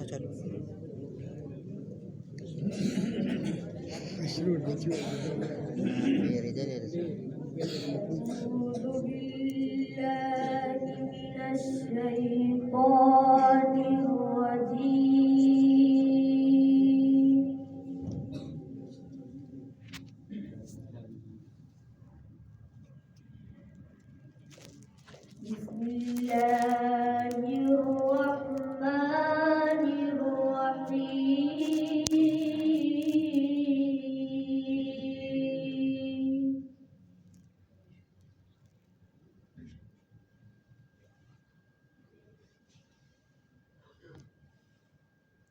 चलो ये रिजल्ट है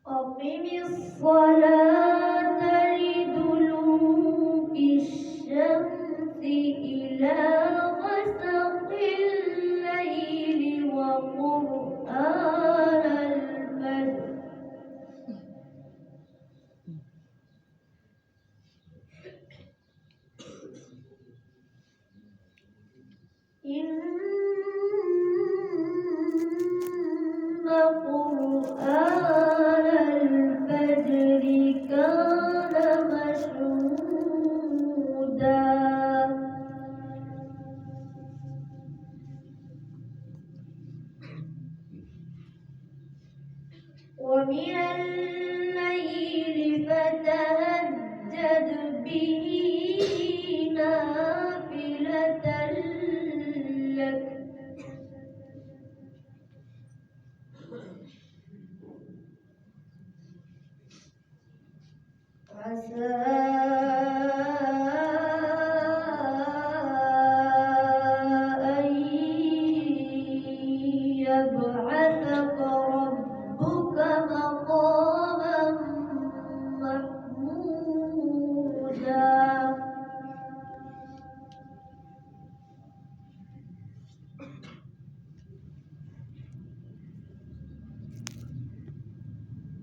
أقم الصلاة لدلوك الشمس إلى غسق الليل وقرآن الفجر إن قرآن الفجر كان مشهودا ومن الليل فتهجد به نافلة لك عسى أن يبعثك ربك مقاما محمودا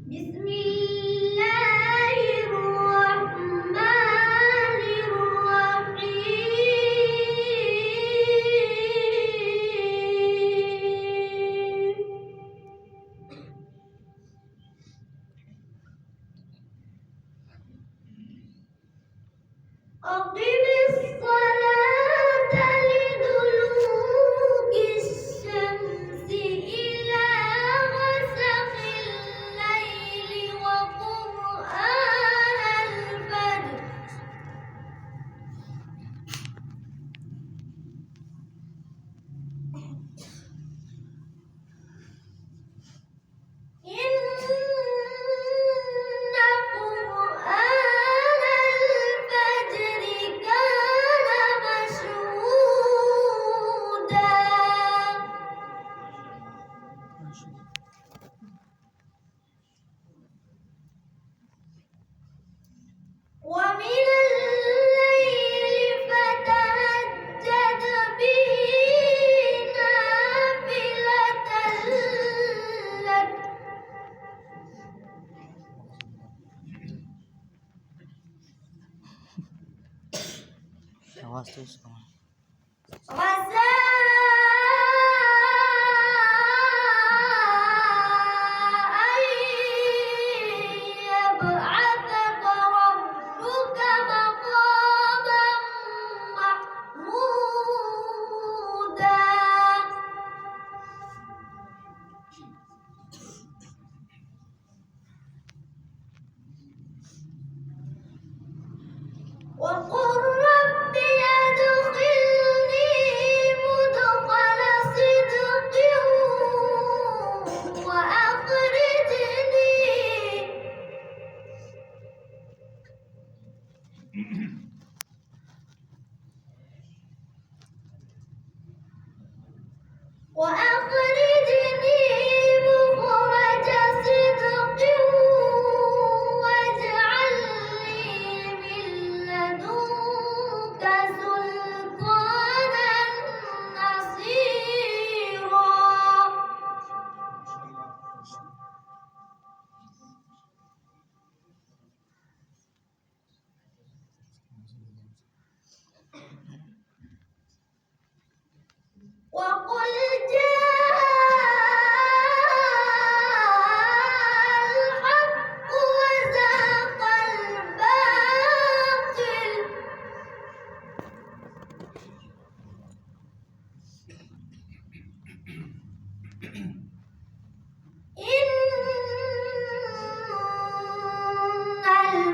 بسم الله الرحمن الرحيم أقم الصلاة لدلوك الشمس إلى غسق الليل وقرآن الفجر إن قرآن الفجر كان مشهودا ومن الليل فتهجد به نافلة لك आवाज तो उसका عسى أن يبعثك ربك مقاما محمودا وقل رب أدخلني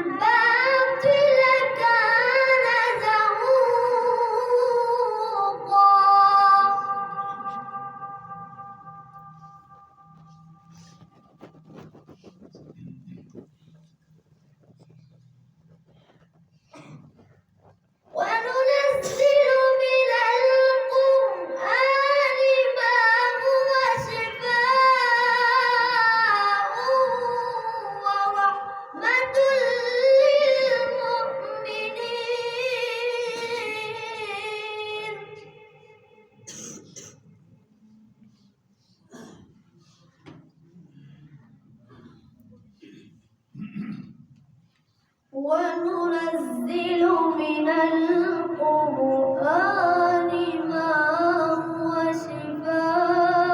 الباطل كان زهوقا وننزل من القرآن ما هو شفاء ورحمة للمؤمنين وننزل من القرآن ما هو شفاء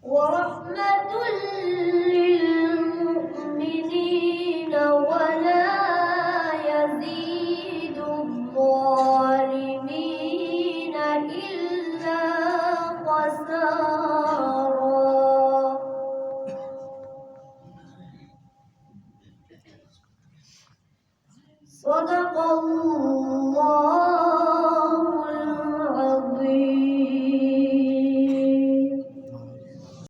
ورحمة للمؤمنين ولا يزيد الظالمين إلا خسارا. صدق الله